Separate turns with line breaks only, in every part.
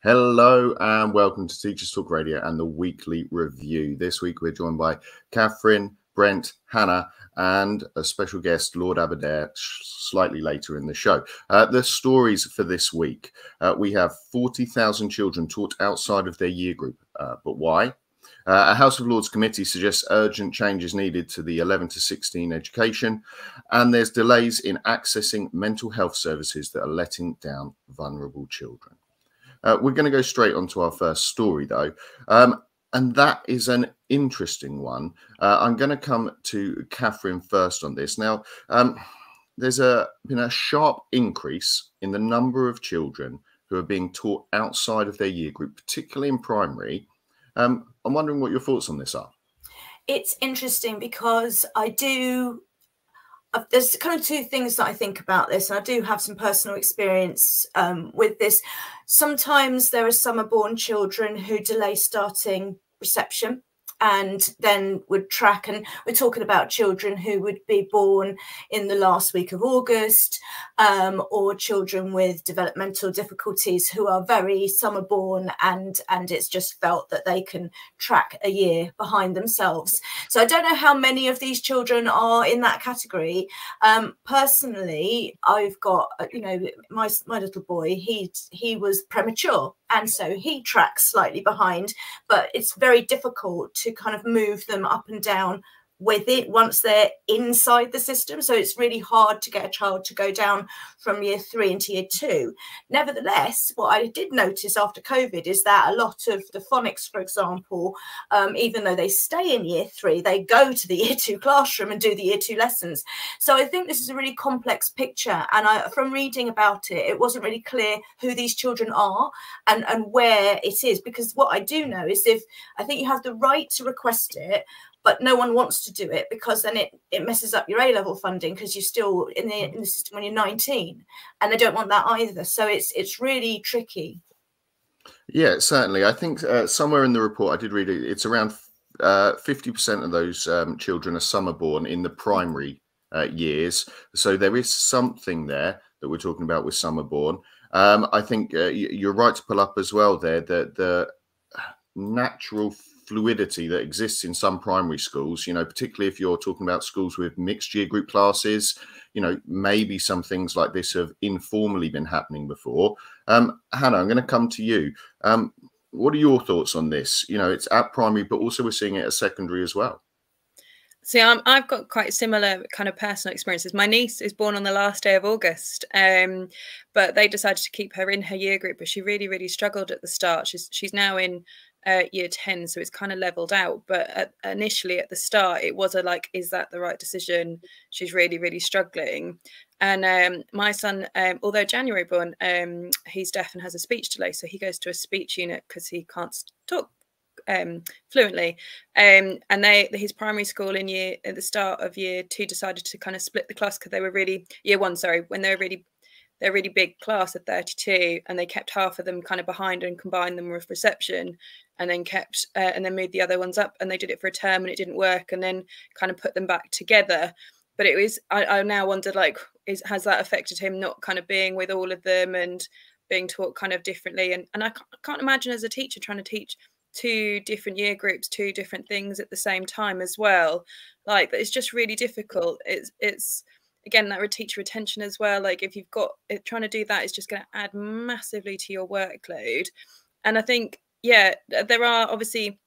Hello and welcome to Teachers Talk Radio and the weekly review. This week we're joined by Catherine, Brent, Hannah and a special guest, Lord Aberdare, slightly later in the show. The stories for this week. We have 40,000 children taught outside of their year group. But why? A House of Lords committee suggests urgent changes needed to the 11 to 16 education, and there's delays in accessing mental health services that are letting down vulnerable children. We're going to go straight on to our first story, though, and that is an interesting one. I'm going to come to Catherine first on this. Now, there's been a sharp increase in the number of children who are being taught outside of their year group, particularly in primary. I'm wondering what your thoughts on this are.
It's interesting because there's kind of two things that I think about this, and I do have some personal experience with this. Sometimes there are summer-born children who delay starting reception and then would track, and we're talking about children who would be born in the last week of August, or children with developmental difficulties who are very summer born, and it's just felt that they can track a year behind themselves. So I don't know how many of these children are in that category. Personally, I've got, my little boy, he was premature, and so he tracks slightly behind, but it's very difficult to kind of move them up and down with it once they're inside the system. So it's really hard to get a child to go down from year 3 into year 2. Nevertheless, what I did notice after COVID is that a lot of the phonics, for example, even though they stay in year 3, they go to the year 2 classroom and do the year 2 lessons. So I think this is a really complex picture. And from reading about it, it wasn't really clear who these children are and where it is. Because what I do know is I think you have the right to request it, but no one wants to do it because then it messes up your A-level funding because you're still in the system when you're 19, and they don't want that either. So it's really tricky.
Yeah, certainly. I think somewhere in the report I did read it, it's around 50% of those children are summer born in the primary years. So there is something there that we're talking about with summer born. I think you're right to pull up as well there that the natural fluidity that exists in some primary schools, particularly if you're talking about schools with mixed year group classes, maybe some things like this have informally been happening before. Hannah, I'm going to come to you. What are your thoughts on this? It's at primary, but also we're seeing it at secondary as well.
See, I've got quite similar kind of personal experiences. My niece is born on the last day of August, but they decided to keep her in her year group, but she really, really struggled at the start. She's now in year 10, so it's kind of leveled out, but initially at the start it was is that the right decision? She's really, really struggling. And my son, although January born, he's deaf and has a speech delay, so he goes to a speech unit because he can't talk fluently, and his primary school at the start of year 2 decided to kind of split the class because they were really year 1, sorry, when they're really big class of 32, and they kept half of them kind of behind and combined them with reception, and then kept and then moved the other ones up, and they did it for a term and it didn't work, and then kind of put them back together. But it was, I now wondered, has that affected him not kind of being with all of them and being taught kind of differently? And I can't imagine as a teacher trying to teach 2 different year groups, 2 different things at the same time as well. It's just really difficult. It's again, that would teach retention as well. If you've got it, trying to do that is just going to add massively to your workload. And I think, yeah, there are obviously,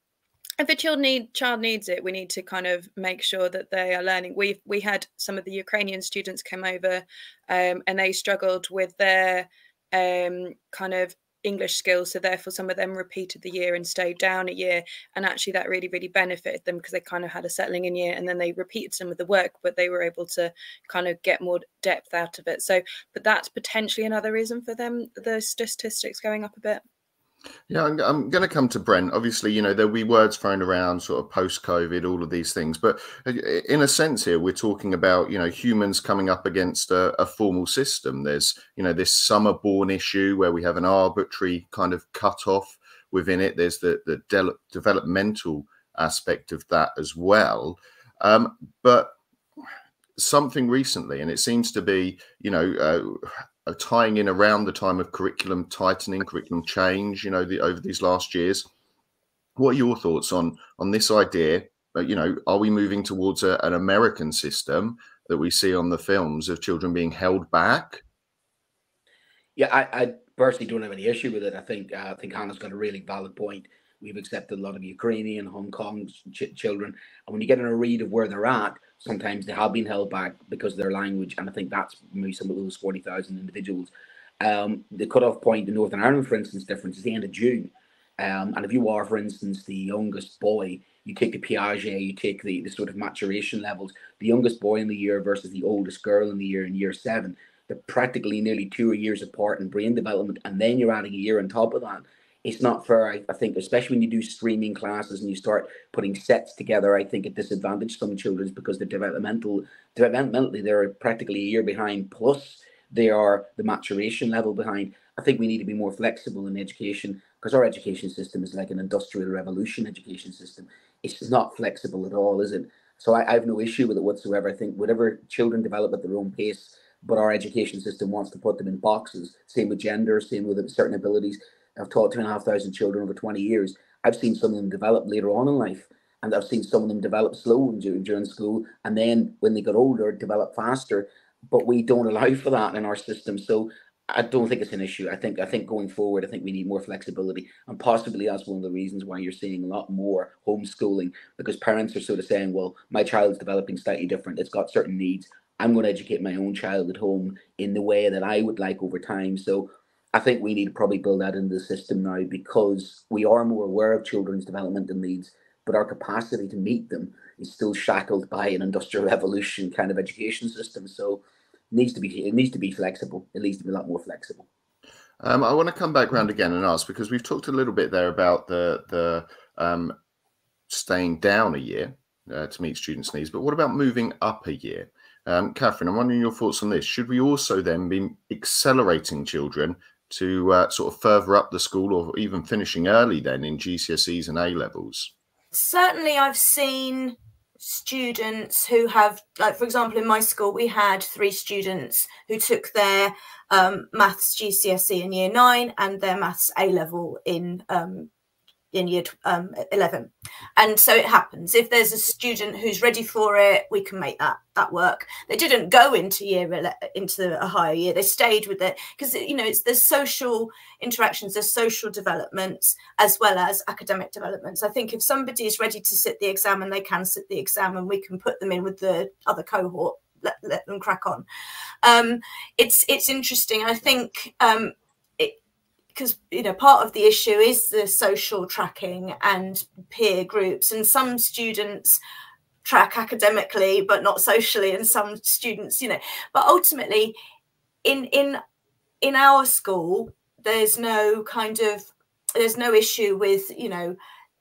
if a child needs it, we need to kind of make sure that they are learning. We had some of the Ukrainian students come over, and they struggled with their kind of English skills, so therefore some of them repeated the year and stayed down a year, and actually that really, really benefited them because they kind of had a settling in year, and then they repeated some of the work, but they were able to kind of get more depth out of it. So, but that's potentially another reason for them, the statistics going up a bit.
Yeah, I'm going to come to Brent. Obviously, there'll be words thrown around sort of post-COVID, all of these things. But in a sense here, we're talking about, humans coming up against a formal system. There's, this summer-born issue where we have an arbitrary kind of cut-off within it. There's the developmental aspect of that as well. But something recently, and it seems to be, tying in around the time of curriculum tightening, curriculum change, over these last years. What are your thoughts on this idea? Are we moving towards an American system that we see on the films of children being held back?
Yeah, I personally don't have any issue with it. I think Hannah's got a really valid point. We've accepted a lot of Ukrainian, Hong Kong children, and when you get in a read of where they're at, sometimes they have been held back because of their language, and I think that's maybe some of those 40,000 individuals. The cutoff point in Northern Ireland, for instance, difference is the end of June. And if you are, for instance, the youngest boy, you take the Piaget, you take the sort of maturation levels, the youngest boy in the year versus the oldest girl in the year in year 7, they're practically nearly 2 years apart in brain development, and then you're adding a year on top of that. It's not fair, I think, especially when you do streaming classes and you start putting sets together. I think it disadvantages some children because they're developmentally they're practically a year behind, plus they are the maturation level behind. I think we need to be more flexible in education, because our education system is like an industrial revolution education system. It's not flexible at all, is it? So I have no issue with it whatsoever. I think whatever children develop at their own pace, but our education system wants to put them in boxes. Same with gender, same with certain abilities. I've taught 2,500 children over 20 years. I've seen some of them develop later on in life, and I've seen some of them develop slow during school, and then when they got older, develop faster. But we don't allow for that in our system. So I don't think it's an issue. I think going forward, I think we need more flexibility, and possibly that's one of the reasons why you're seeing a lot more homeschooling, because parents are sort of saying, well, my child's developing slightly different. It's got certain needs. I'm going to educate my own child at home in the way that I would like over time. So I think we need to probably build that into the system now, because we are more aware of children's developmental needs, but our capacity to meet them is still shackled by an industrial revolution kind of education system. So it needs to be flexible. It needs to be a lot more flexible.
I want to come back around again and ask, because we've talked a little bit there about the staying down a year to meet students' needs, but what about moving up a year? Catherine, I'm wondering your thoughts on this. Should we also then be accelerating children to sort of further up the school, or even finishing early then in GCSEs and A-levels?
Certainly I've seen students who have, like, for example, in my school, we had 3 students who took their maths GCSE in year 9 and their maths A-level in year 11. And so it happens. If there's a student who's ready for it, we can make that work. They didn't go into a higher year. They stayed with it, because there's social interactions, there's social developments as well as academic developments. I think if somebody is ready to sit the exam, and they can sit the exam, and we can put them in with the other cohort, let them crack on. It's interesting. I think because part of the issue is the social tracking and peer groups, and some students track academically but not socially, and some students, but ultimately in our school there's no issue with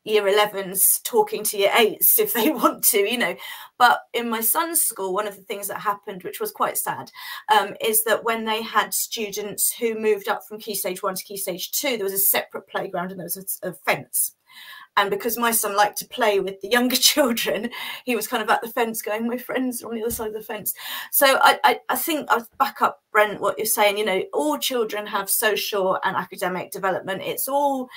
year 11s talking to year 8s if they want to, but in my son's school, one of the things that happened, which was quite sad, is that when they had students who moved up from Key Stage 1 to Key Stage 2, there was a separate playground and there was a fence. And because my son liked to play with the younger children, he was kind of at the fence going, my friends are on the other side of the fence. So I think I'll back up, Brent, what you're saying. All children have social and academic development. It's all,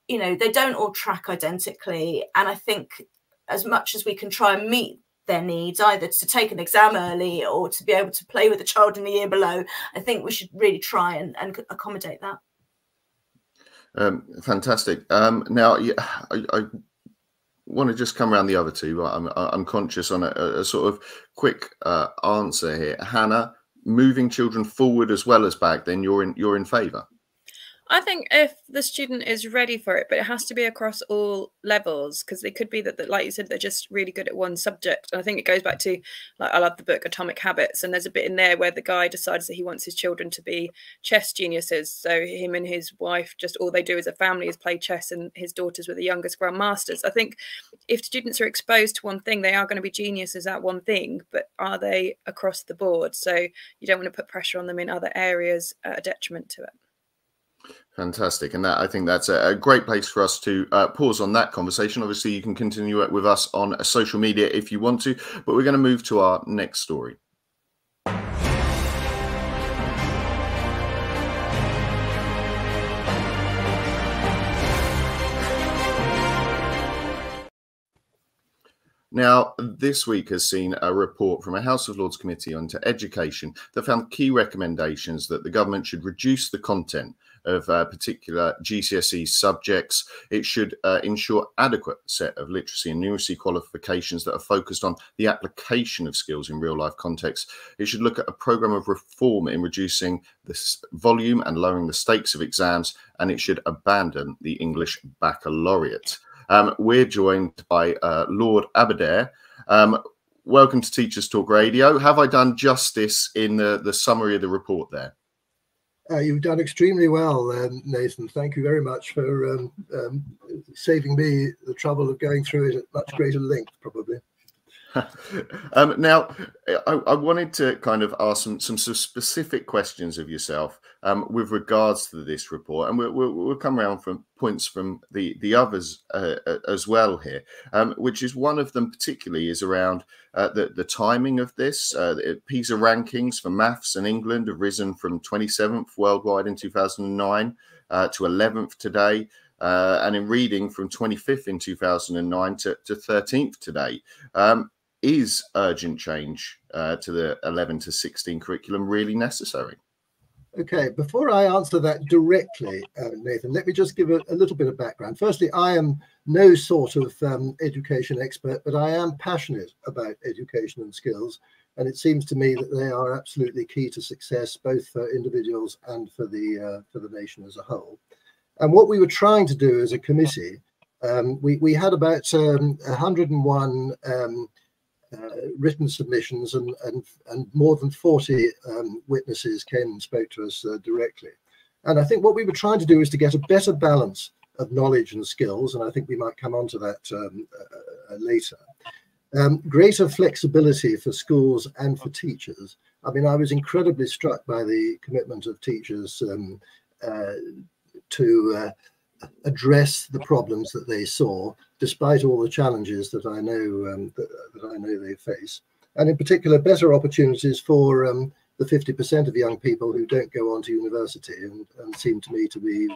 they don't all track identically. And I think as much as we can try and meet their needs, either to take an exam early or to be able to play with a child in the year below, I think we should really try and accommodate that.
Fantastic. Now, I want to just come around the other two. I'm conscious on a sort of quick answer here. Hannah, moving children forward as well as back, then you're in favour?
I think if the student is ready for it, but it has to be across all levels, because it could be that, like you said, they're just really good at one subject. And I think it goes back to, like, I love the book Atomic Habits, and there's a bit in there where the guy decides that he wants his children to be chess geniuses. So him and his wife, just all they do as a family is play chess, and his daughters were the youngest grandmasters. I think if students are exposed to one thing, they are going to be geniuses at one thing, but are they across the board? So you don't want to put pressure on them in other areas at a detriment to it.
Fantastic. And I think that's a great place for us to pause on that conversation. Obviously, you can continue it with us on social media if you want to, but we're going to move to our next story. Now, this week has seen a report from a House of Lords Committee onto Education that found key recommendations that the government should reduce the content of particular GCSE subjects. It should ensure adequate set of literacy and numeracy qualifications that are focused on the application of skills in real life contexts. It should look at a programme of reform in reducing the volume and lowering the stakes of exams, and it should abandon the English baccalaureate. We're joined by Lord Aberdare. Welcome to Teachers Talk Radio. Have I done justice in the summary of the report there?
You've done extremely well, Nathan. Thank you very much for saving me the trouble of going through it at much greater length, probably.
Now, I wanted to kind of ask some specific questions of yourself with regards to this report, and we'll come around from points from the others as well here, which is one of them particularly is around the timing of this. PISA rankings for maths in England have risen from 27th worldwide in 2009 to 11th today. And in reading from 25th in 2009 to 13th today. Is urgent change to the 11 to 16 curriculum really necessary?
Okay, before I answer that directly, Nathan, let me just give a little bit of background. Firstly, I am no sort of education expert, but I am passionate about education and skills. And it seems to me that they are absolutely key to success, both for individuals and for the nation as a whole. And what we were trying to do as a committee, we had about 101 written submissions and more than 40 witnesses came and spoke to us directly. And I think what we were trying to do is to get a better balance of knowledge and skills, and I think we might come on to that later. Greater flexibility for schools and for teachers. I mean, I was incredibly struck by the commitment of teachers to address the problems that they saw, despite all the challenges that I know that I know they face, and in particular, better opportunities for the 50% of young people who don't go on to university and seem to me to be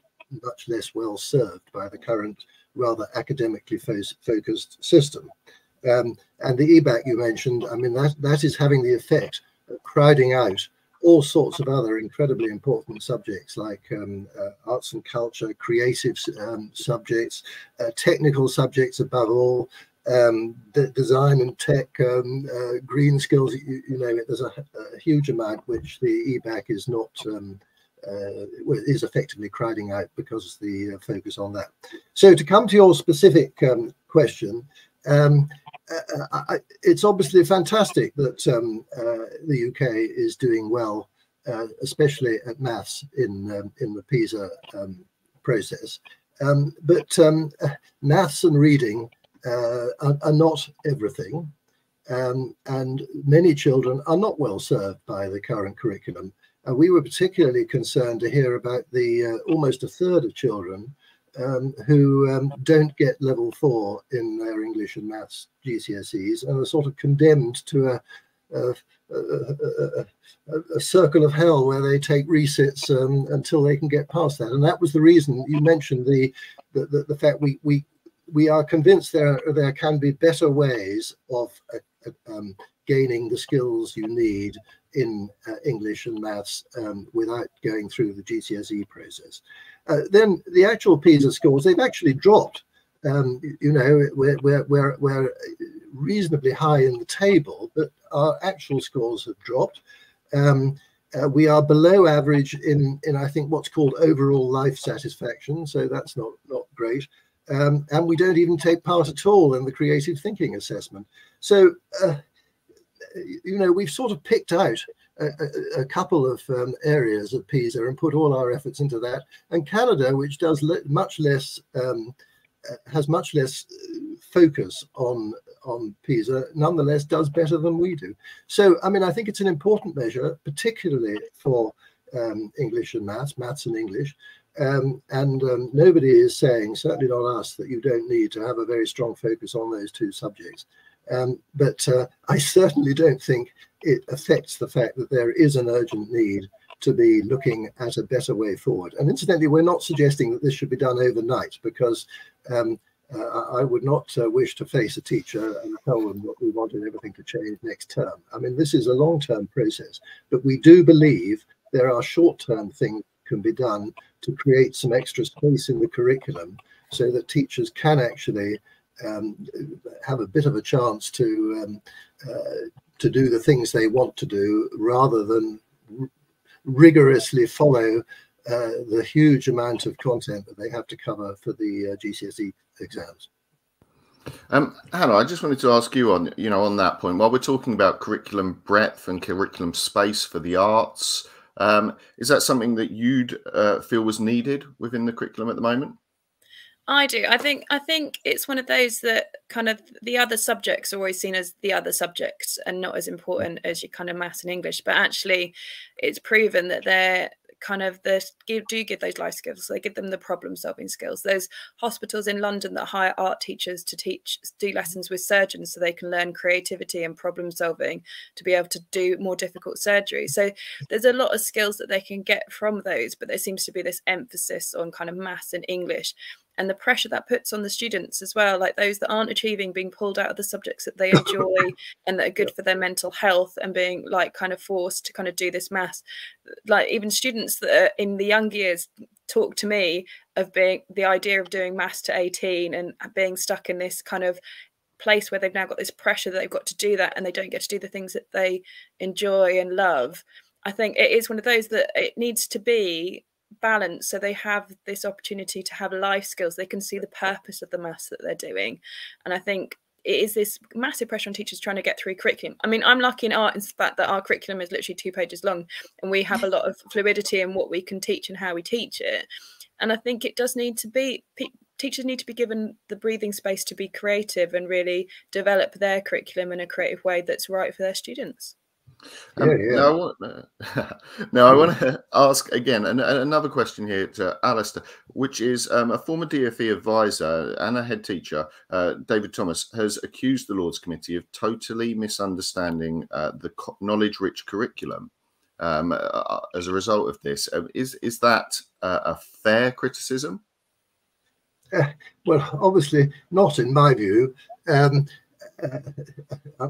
much less well served by the current rather academically focused system. And the EBAC you mentioned, I mean, that is having the effect of crowding out all sorts of other incredibly important subjects like arts and culture, creative subjects, technical subjects above all, design and tech, green skills, you name it. There's a huge amount which the EBAC is not, is effectively crowding out because of the focus on that. So to come to your specific question, it's obviously fantastic that the UK is doing well, especially at maths in the PISA process. But maths and reading are not everything, and many children are not well served by the current curriculum. We were particularly concerned to hear about the almost a third of children who don't get level 4 in their English and maths GCSEs and are sort of condemned to a circle of hell where they take resits until they can get past that. And that was the reason you mentioned the fact we are convinced there can be better ways of gaining the skills you need in English and maths without going through the GCSE process. Then the actual PISA scores, they've actually dropped. You know, we're reasonably high in the table, but our actual scores have dropped. We are below average in I think what's called overall life satisfaction, so that's not great. And we don't even take part at all in the creative thinking assessment. So, you know, we've sort of picked out a couple of areas of PISA and put all our efforts into that. And Canada, which does much less, has much less focus on PISA, nonetheless does better than we do. So, I mean, I think it's an important measure, particularly for English and maths and English. And nobody is saying, certainly not us, that you don't need to have a very strong focus on those two subjects. But I certainly don't think it affects the fact that there is an urgent need to be looking at a better way forward. And incidentally, we're not suggesting that this should be done overnight, because I would not wish to face a teacher and tell them that we wanted everything to change next term. I mean, this is a long-term process, but we do believe there are short-term things that can be done to create some extra space in the curriculum so that teachers can actually have a bit of a chance to do the things they want to do, rather than rigorously follow the huge amount of content that they have to cover for the GCSE exams.
Hannah, I just wanted to ask you on, on that point, while we're talking about curriculum breadth and curriculum space for the arts, is that something that you'd feel was needed within the curriculum at the moment?
I do. I think it's one of those that kind of the other subjects are always seen as the other subjects and not as important as your kind of maths and English. But actually, it's proven that they're kind of do give those life skills. They give them the problem solving skills. There's hospitals in London that hire art teachers to do lessons with surgeons so they can learn creativity and problem solving to be able to do more difficult surgery. So there's a lot of skills that they can get from those, but there seems to be this emphasis on kind of maths and English, and the pressure that puts on the students as well, like those that aren't achieving, being pulled out of the subjects that they enjoy and that are good for their mental health, and being like kind of forced to kind of do this maths. Like even students that are in the young years talk to me of being the idea of doing maths to 18 and being stuck in this kind of place where they've now got this pressure that they've got to do that and they don't get to do the things that they enjoy and love. I think it is one of those that it needs to be balance, so they have this opportunity to have life skills. They can see the purpose of the maths that they're doing, and I think it is this massive pressure on teachers trying to get through curriculum. I mean, I'm lucky in art in the fact that our curriculum is literally 2 pages long, and we have a lot of fluidity in what we can teach and how we teach it. And I think it does need to be, teachers need to be given the breathing space to be creative and really develop their curriculum in a creative way that's right for their students.
Now I want to ask again another question here to Alistair, which is a former DfE advisor and a head teacher, David Thomas, has accused the Lords Committee of totally misunderstanding the knowledge-rich curriculum as a result of this. Is that a fair criticism?
Well, obviously not in my view.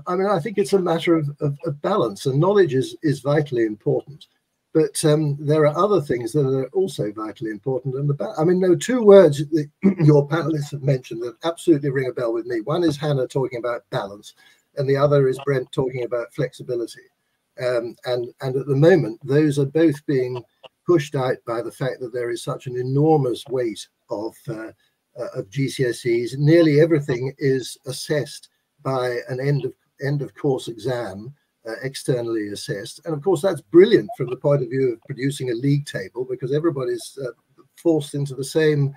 I mean, I think it's a matter of balance, and knowledge is vitally important. But there are other things that are also vitally important. And I mean, there are 2 words that your panelists have mentioned that absolutely ring a bell with me. One is Hannah talking about balance, and the other is Brent talking about flexibility. And at the moment, those are both being pushed out by the fact that there is such an enormous weight of GCSEs. Nearly everything is assessed by an end of course exam, externally assessed, and of course that's brilliant from the point of view of producing a league table, because everybody's forced into the same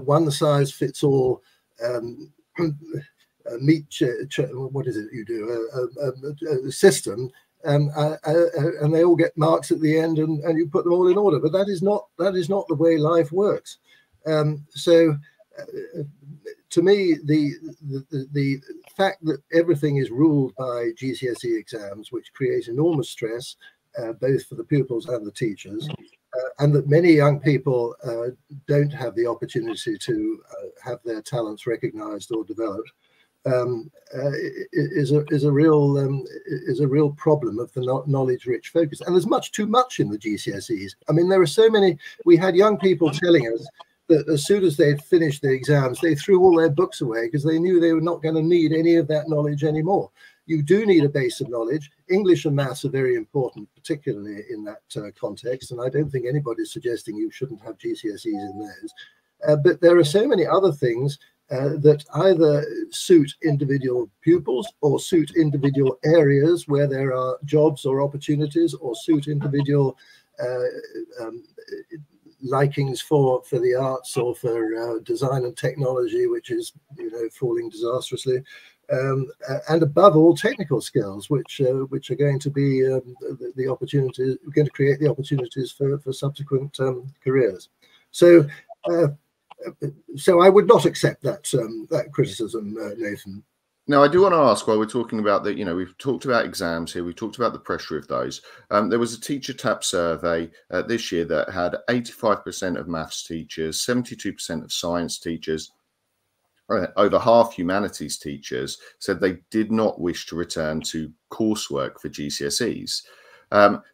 one size fits all what is it you do system, and they all get marks at the end, and you put them all in order. But that is not the way life works. So to me, the fact that everything is ruled by GCSE exams, which create enormous stress, both for the pupils and the teachers, and that many young people don't have the opportunity to have their talents recognised or developed, is a real problem of the knowledge-rich focus. And there's much too much in the GCSEs. I mean, there are so many. We had young people telling us that as soon as they'd finished the exams, they threw all their books away because they knew they were not going to need any of that knowledge anymore. You do need a base of knowledge. English and maths are very important, particularly in that context. And I don't think anybody's suggesting you shouldn't have GCSEs in those. But there are so many other things that either suit individual pupils or suit individual areas where there are jobs or opportunities, or suit individual likings for the arts or for design and technology, which is falling disastrously, and above all technical skills, which are going to be the opportunities, going to create the opportunities for subsequent careers. So I would not accept that criticism, Nathan.
Now, I do want to ask, while we're talking about that, we've talked about exams here, we've talked about the pressure of those. There was a teacher tap survey this year that had 85% of maths teachers, 72% of science teachers, over half humanities teachers said they did not wish to return to coursework for GCSEs.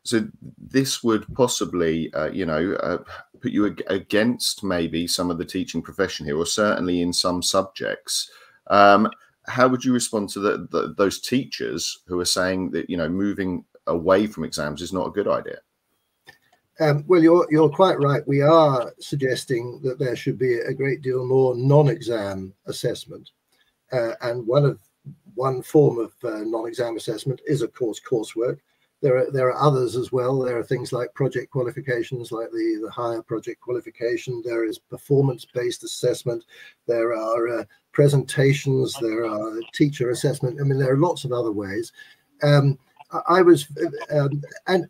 So this would possibly, put you against maybe some of the teaching profession here, or certainly in some subjects. How would you respond to those teachers who are saying that, moving away from exams is not a good idea?
Well, you're quite right. We are suggesting that there should be a great deal more non-exam assessment, and one form of non-exam assessment is, of course, coursework. There are others as well. There are things like project qualifications, like the higher project qualification. There is performance-based assessment. There are presentations. There are teacher assessment. I mean, there are lots of other ways. I was, and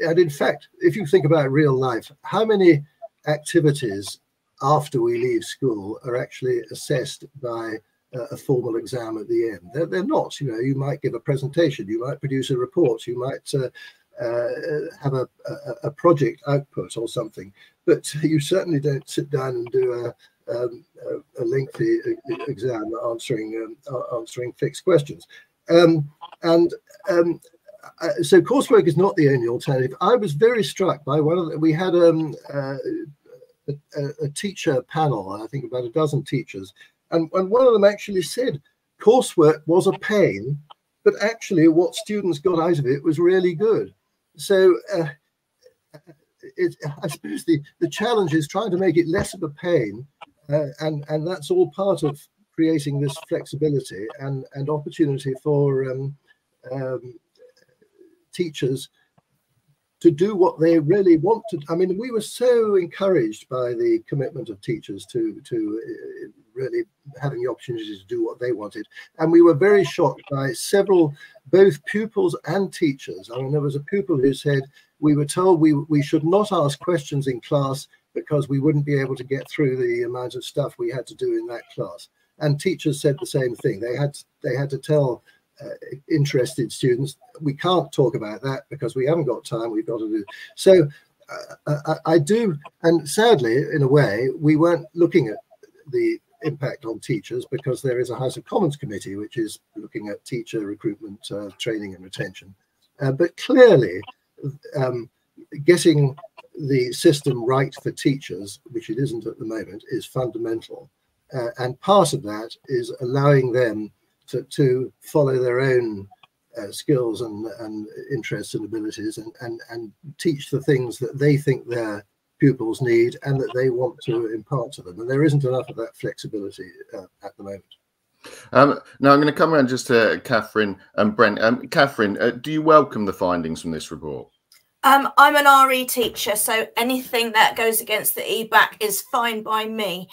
in fact, if you think about real life, how many activities after we leave school are actually assessed by a formal exam at the end? They're not. You might give a presentation, you might produce a report, you might have a project output or something, but you certainly don't sit down and do a lengthy exam answering fixed questions. So coursework is not the only alternative. I was very struck by we had a teacher panel, I think about a dozen teachers, and one of them actually said coursework was a pain, but actually what students got out of it was really good. So I suppose the challenge is trying to make it less of a pain, and that's all part of creating this flexibility and opportunity for teachers to do what they really want to. I mean, we were so encouraged by the commitment of teachers to really having the opportunity to do what they wanted, and we were very shocked by several, both pupils and teachers. I mean, there was a pupil who said we were told we should not ask questions in class because we wouldn't be able to get through the amount of stuff we had to do in that class, and teachers said the same thing. They had to tell interested students, we can't talk about that because we haven't got time, we've got to do. So I do, and sadly, in a way, we weren't looking at the impact on teachers because there is a House of Commons committee which is looking at teacher recruitment, training and retention. But clearly, getting the system right for teachers, which it isn't at the moment, is fundamental. And part of that is allowing them to follow their own skills and interests and abilities, and teach the things that they think their pupils need and that they want to impart to them. And there isn't enough of that flexibility at the moment.
Now I'm going to come around just to Catherine and Brent. Catherine, do you welcome the findings from this report?
I'm an RE teacher, so anything that goes against the EBAC is fine by me,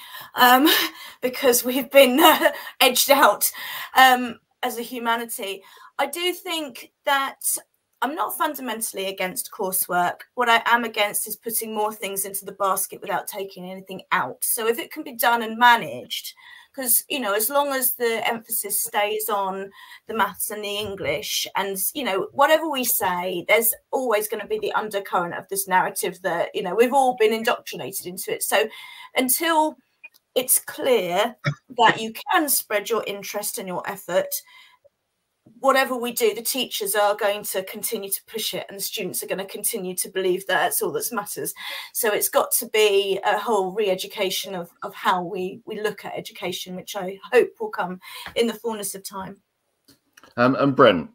because we've been edged out as a humanity. I do think that I'm not fundamentally against coursework. What I am against is putting more things into the basket without taking anything out. So if it can be done and managed, because, as long as the emphasis stays on the maths and the English, and, whatever we say, there's always going to be the undercurrent of this narrative that, we've all been indoctrinated into it. So until it's clear that you can spread your interest and your effort, whatever we do, the teachers are going to continue to push it, and the students are going to continue to believe that that's all that matters. So it's got to be a whole re-education of how we look at education, which I hope will come in the fullness of time.
And Brent.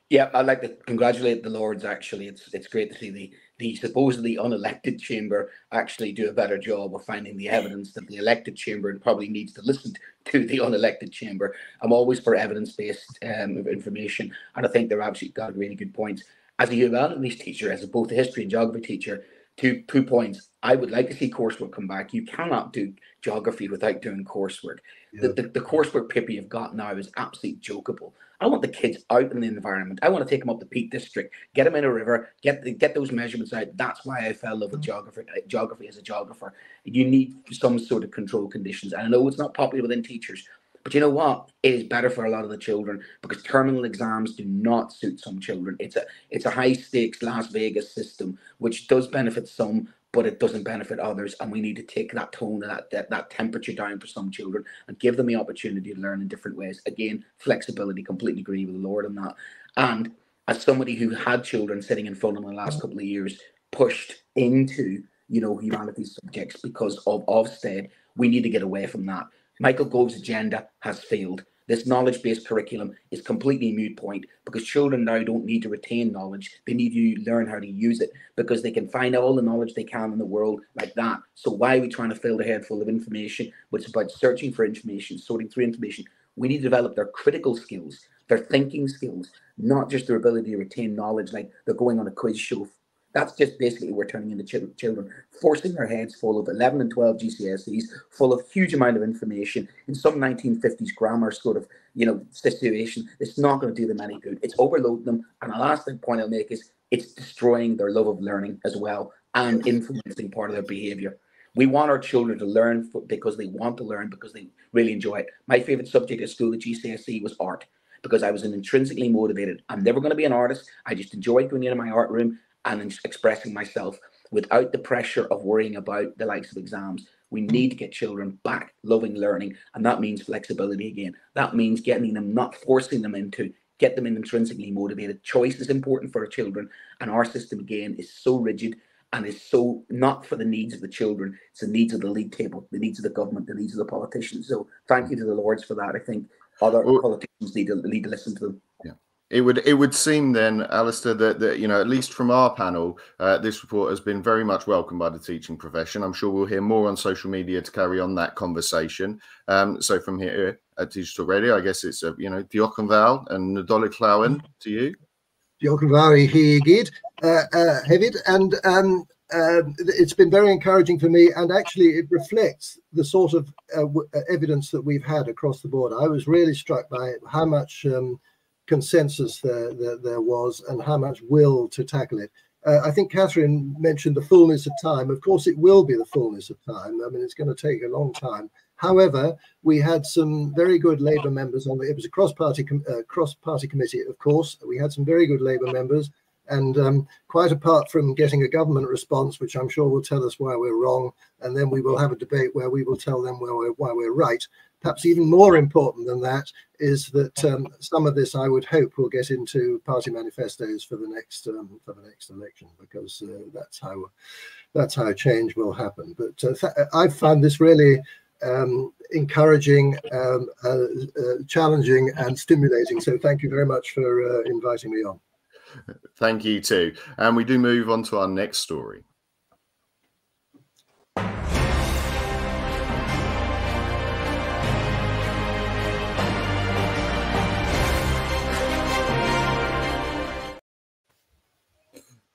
Yeah, I'd like to congratulate the Lords. Actually, it's great to see the supposedly unelected chamber actually do a better job of finding the evidence that the elected chamber probably needs to listen to the unelected chamber. I'm always for evidence-based information, and I think they're actually got really good points. As a humanities teacher, as both a history and geography teacher, two points. I would like to see coursework come back. You cannot do geography without doing coursework. Yeah. The coursework paper you've got now is absolutely jokeable. I want the kids out in the environment. I want to take them up the Peak District, get them in a river, get those measurements out. That's why I fell in love with geography as a geographer. You need some sort of control conditions. And I know it's not popular within teachers, but you know what? It is better for a lot of the children, because terminal exams do not suit some children. It's a high stakes Las Vegas system, which does benefit some, but it doesn't benefit others. And we need to take that tone and that temperature down for some children and give them the opportunity to learn in different ways. Again, flexibility, completely agree with the Lord on that. And as somebody who had children sitting in front of them in the last couple of years, pushed into, you know, humanities subjects because of Ofsted, we need to get away from that. Michael Gove's agenda has failed. This knowledge-based curriculum is completely moot point because children now don't need to retain knowledge. They need to learn how to use it because they can find all the knowledge they can in the world like that. So why are we trying to fill their head full of information, which is about searching for information, sorting through information? We need to develop their critical skills, their thinking skills, not just their ability to retain knowledge like they're going on a quiz show. That's just basically we're turning into children, forcing their heads full of 11 and 12 GCSEs, full of huge amount of information in some 1950s grammar sort of, you know, situation. It's not going to do them any good. It's overloading them. And the last point I'll make is it's destroying their love of learning as well and influencing part of their behavior. We want our children to learn because they want to learn, because they really enjoy it. My favorite subject at school at GCSE was art because I was intrinsically motivated. I'm never going to be an artist. I just enjoyed going into my art room and expressing myself without the pressure of worrying about the likes of exams. We need to get children back loving learning, and that means flexibility again. That means getting them, not forcing them into, get them intrinsically motivated. Choice is important for our children, and our system again is so rigid and is so not for the needs of the children. It's the needs of the league table, the needs of the government, the needs of the politicians. So thank you to the Lords for that. I think other politicians need to listen to them.
Yeah. It would seem then, Alistair, that you know, at least from our panel, this report has been very much welcomed by the teaching profession. I'm sure we'll hear more on social media to carry on that conversation. So from here at Teachers Talk Radio, I guess it's you know, Diolch yn fawr and Nadolig Llawen to you.
Diolch yn fawr I chi gyd hefyd, and it's been very encouraging for me, and actually it reflects the sort of evidence that we've had across the board. I was really struck by how much consensus there was and how much will to tackle it. I think Catherine mentioned the fullness of time. Of course, it will be the fullness of time. I mean, it's going to take a long time. However, we had some very good Labour members on it. It was a cross-party committee, of course. We had some very good Labour members, and quite apart from getting a government response, which I'm sure will tell us why we're wrong, and then we will have a debate where we will tell them why we're right. Perhaps even more important than that is that some of this, I would hope, will get into party manifestos for the next election, because that's how change will happen. But I've found this really encouraging, challenging, and stimulating. So thank you very much for inviting me on.
Thank you too. And we do move on to our next story.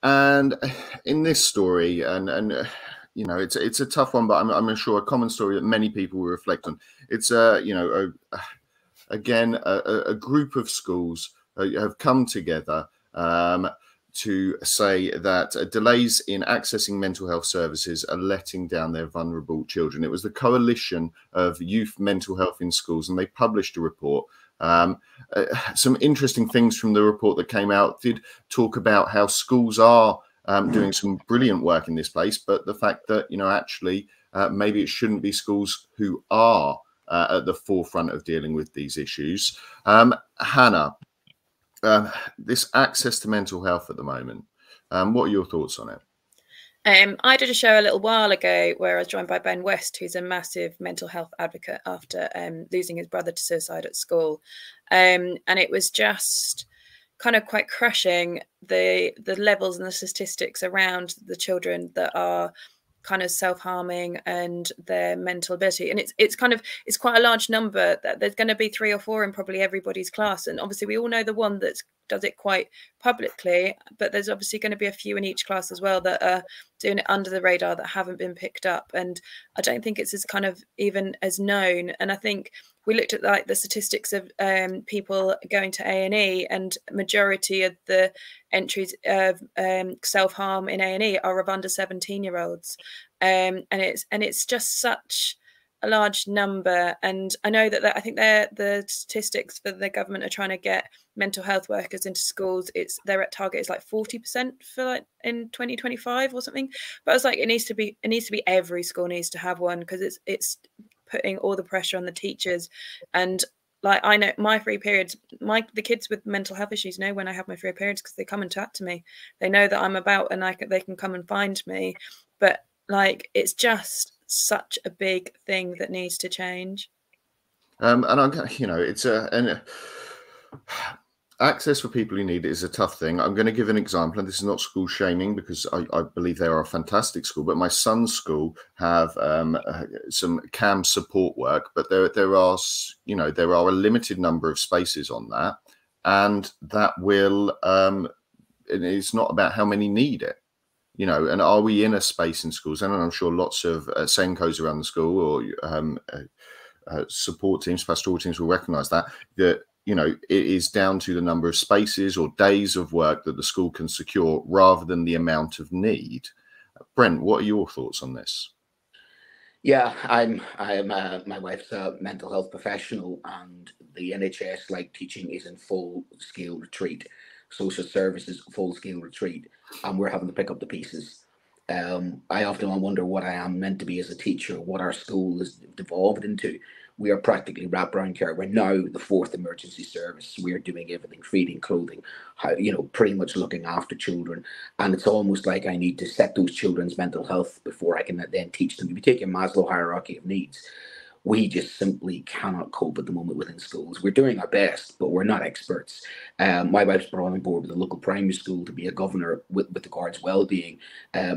And in this story, and you know, it's a tough one, but I'm sure a common story that many people will reflect on. It's you know, again a group of schools have come together to say that delays in accessing mental health services are letting down their vulnerable children. It was the Coalition of Youth Mental Health in Schools, and they published a report. Some interesting things from the report that came out did talk about how schools are doing some brilliant work in this place, but the fact that, you know, actually maybe it shouldn't be schools who are at the forefront of dealing with these issues. Hannah, this access to mental health at the moment, what are your thoughts on it?
I did a show a little while ago where I was joined by Ben West, who's a massive mental health advocate after losing his brother to suicide at school. And it was just kind of quite crushing, the levels and the statistics around the children that are kind of self-harming and their mental ability. And it's quite a large number. That there's going to be 3 or 4 in probably everybody's class. And obviously we all know the one that does it quite publicly, but there's obviously going to be a few in each class as well that are doing it under the radar, that haven't been picked up. And I don't think it's as kind of even as known. And I think we looked at like the statistics of people going to A&E, and majority of the entries of self-harm in A&E are of under 17-year-olds. And it's just such a large number, and I know that I think the statistics for the government are trying to get mental health workers into schools. Their target is like 40% for like in 2025 or something. But I was like, it needs to be every school needs to have one, because it's putting all the pressure on the teachers. And like, I know my free periods, the kids with mental health issues know when I have my free periods, because they come and chat to me. They know that I'm about, and they can come and find me. But like, it's just such a big thing that needs to change.
And I'm, it's access for people who need it is a tough thing. I'm going to give an example, and this is not school shaming, because I believe they are a fantastic school. But my son's school have some CAM support work, but there are a limited number of spaces on that, and that will it's not about how many need it. And are we in a space in schools? And I'm sure lots of Senkos around the school, or support teams, pastoral teams will recognise that it is down to the number of spaces or days of work that the school can secure, rather than the amount of need. Brent, what are your thoughts on this?
Yeah, I'm my wife's a mental health professional, and the NHS, like teaching, is in full scale retreat. Social services, full scale retreat, and we're having to pick up the pieces. I often wonder what I am meant to be as a teacher, what our school has devolved into. We are practically wraparound care. We're now the 4th emergency service. We are doing everything: feeding, clothing, pretty much looking after children. And it's almost like I need to set those children's mental health before I can then teach them. If you take a Maslow hierarchy of needs, we just simply cannot cope at the moment within schools. We're doing our best, but we're not experts. My wife's brought on board with a local primary school to be a governor with regards well-being.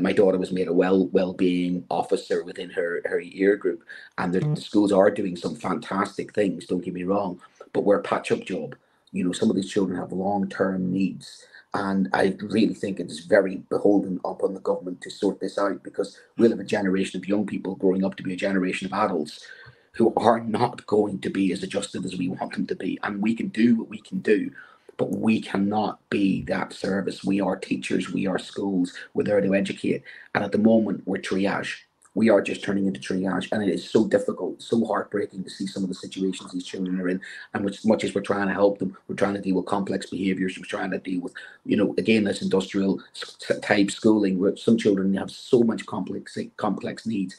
My daughter was made a well-being officer within her year group, and the schools are doing some fantastic things, don't get me wrong, but we're a patch-up job. Some of these children have long-term needs, and I really think it's very beholden upon the government to sort this out, because we'll have a generation of young people growing up to be a generation of adults who are not going to be as adjusted as we want them to be. And we can do what we can do, but we cannot be that service. We are teachers, we are schools, we're there to educate. And at the moment, we're triage. We are just turning into triage. And it is so difficult, so heartbreaking to see some of the situations these children are in. And as much as we're trying to help them, we're trying to deal with complex behaviors. We're trying to deal with, again, this industrial type schooling, where some children have so much complex needs.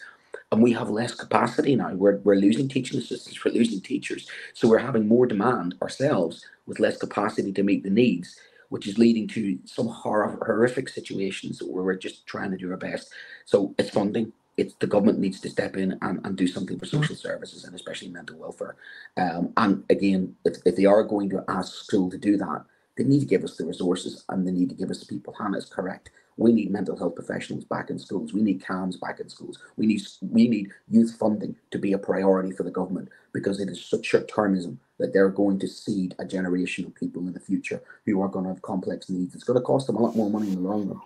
And we have less capacity now. We're losing teaching assistants, we're losing teachers. So we're having more demand ourselves with less capacity to meet the needs, which is leading to some horrific situations where we're just trying to do our best. So it's funding. The government needs to step in and do something for social services, and especially mental welfare. And again, if they are going to ask school to do that, they need to give us the resources, and they need to give us the people. Hannah is correct. We need mental health professionals back in schools. We need CAMs back in schools. We need youth funding to be a priority for the government, because it is such short-termism that they're going to seed a generation of people in the future who are going to have complex needs. It's going to cost them a lot more money in the long run.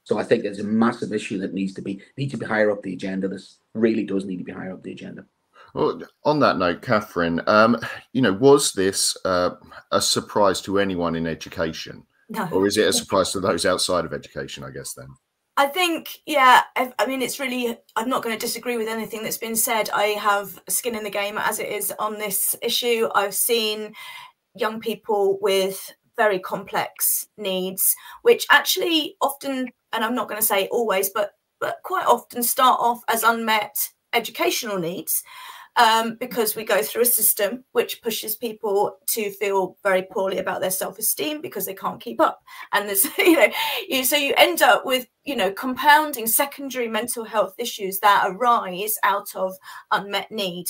So I think there's a massive issue that needs to be higher up the agenda. This really does need to be higher up the agenda.
Well, on that note, Catherine, was this a surprise to anyone in education?
No.
Or is it a surprise to those outside of education, I guess, then?
I think, yeah, I mean, it's really, I'm not going to disagree with anything that's been said. I have skin in the game as it is on this issue. I've seen young people with very complex needs, which actually often, and I'm not going to say always, but quite often start off as unmet educational needs. Because we go through a system which pushes people to feel very poorly about their self-esteem because they can't keep up. And there's, so you end up with, compounding secondary mental health issues that arise out of unmet need.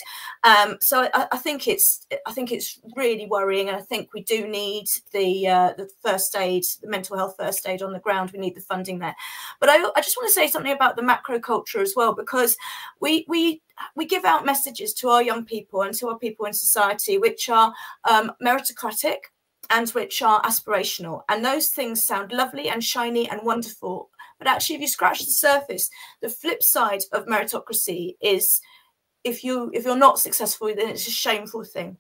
So I think it's really worrying. And I think we do need the first aid, the mental health first aid on the ground. We need the funding there. But I just want to say something about the macro culture as well, because we give out messages to our young people and to our people in society which are meritocratic and which are aspirational. And those things sound lovely and shiny and wonderful. But actually, if you scratch the surface, the flip side of meritocracy is if you're not successful, then it's a shameful thing.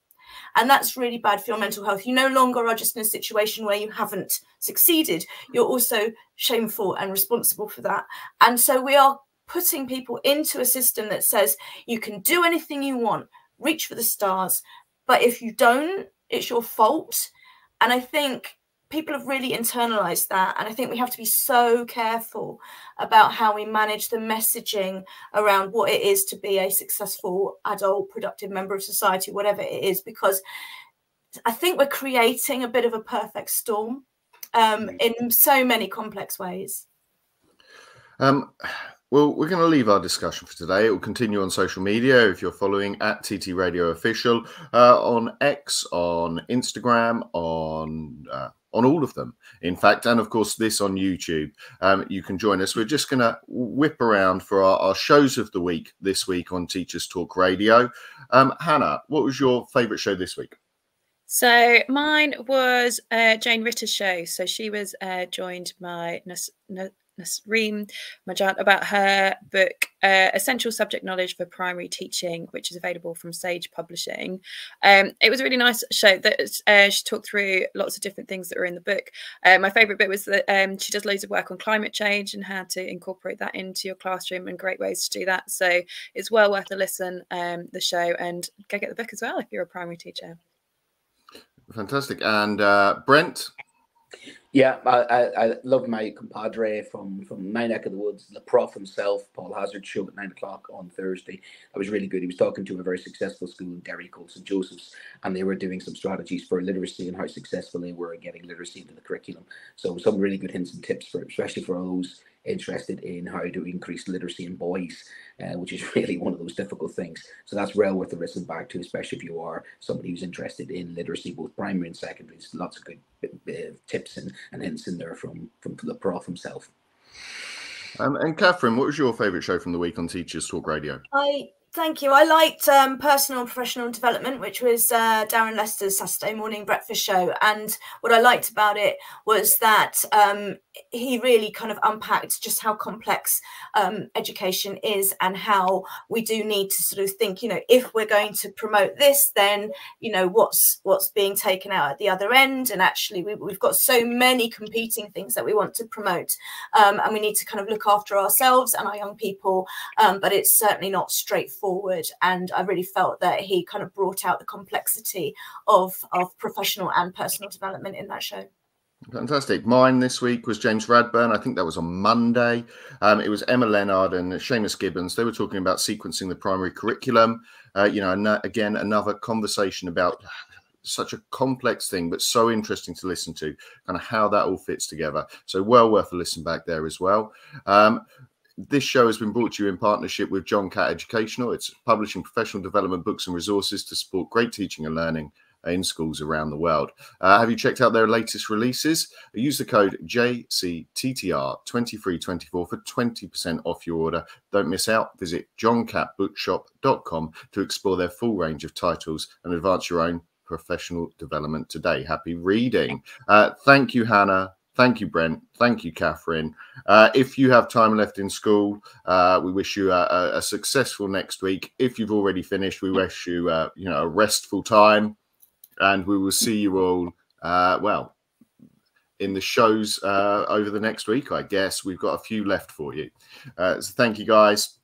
And that's really bad for your mental health. You no longer are just in a situation where you haven't succeeded. You're also shameful and responsible for that. And so we are putting people into a system that says you can do anything you want, reach for the stars, but if you don't, it's your fault. And I think people have really internalized that. And I think we have to be so careful about how we manage the messaging around what it is to be a successful adult, productive member of society, whatever it is, because I think we're creating a bit of a perfect storm in so many complex ways.
Well, we're going to leave our discussion for today. It will continue on social media if you're following at TT Radio Official, on X, on Instagram, on all of them, in fact, and of course this on YouTube. You can join us. We're just going to whip around for our shows of the week this week on Teachers Talk Radio. Hannah, what was your favourite show this week?
So mine was Jane Ritter's show. So she was joined by Nasreem Majant about her book Essential Subject Knowledge for Primary Teaching, which is available from Sage Publishing. It was a really nice show that she talked through lots of different things that were in the book. My favourite bit was that she does loads of work on climate change and how to incorporate that into your classroom, and great ways to do that. So it's well worth a listen, the show, and go get the book as well if you're a primary teacher.
Fantastic. And Brent?
Yeah, I love my compadre from my neck of the woods, the prof himself, Paul Hazard, show at 9 o'clock on Thursday. That was really good. He was talking to a very successful school in Derry called St. Joseph's, and they were doing some strategies for literacy and how successful they were in getting literacy into the curriculum. So some really good hints and tips, especially for those interested in how to increase literacy in boys, which is really one of those difficult things. So that's well worth a listen back to, especially if you are somebody who's interested in literacy, both primary and secondary. There's lots of good tips and hints in there from the prof himself.
And Catherine, what was your favourite show from the week on Teachers Talk Radio?
Thank you. I liked Personal and Professional Development, which was Darren Lester's Saturday morning breakfast show. And what I liked about it was that he really kind of unpacked just how complex education is, and how we do need to sort of think, you know, if we're going to promote this, then, you know, what's being taken out at the other end. And actually, we've got so many competing things that we want to promote, and we need to kind of look after ourselves and our young people. But it's certainly not straightforward. And I really felt that he kind of brought out the complexity of professional and personal development in that show.
Fantastic. Mine this week was James Radburn. I think that was on Monday. It was Emma Leonard and Seamus Gibbons. They were talking about sequencing the primary curriculum. You know, again, another conversation about such a complex thing, but so interesting to listen to, kind of how that all fits together. So well worth a listen back there as well. This show has been brought to you in partnership with John Catt Educational. It's publishing professional development books and resources to support great teaching and learning in schools around the world. Have you checked out their latest releases? Use the code JCTTR2324 for 20% off your order. Don't miss out. Visit johncattbookshop.com to explore their full range of titles and advance your own professional development today. Happy reading. Thank you, Hannah. Thank you, Brent. Thank you, Catherine. If you have time left in school, we wish you a successful next week. If you've already finished, we wish you, you know, a restful time. And we will see you all, well, in the shows over the next week, I guess. We've got a few left for you. So thank you, guys.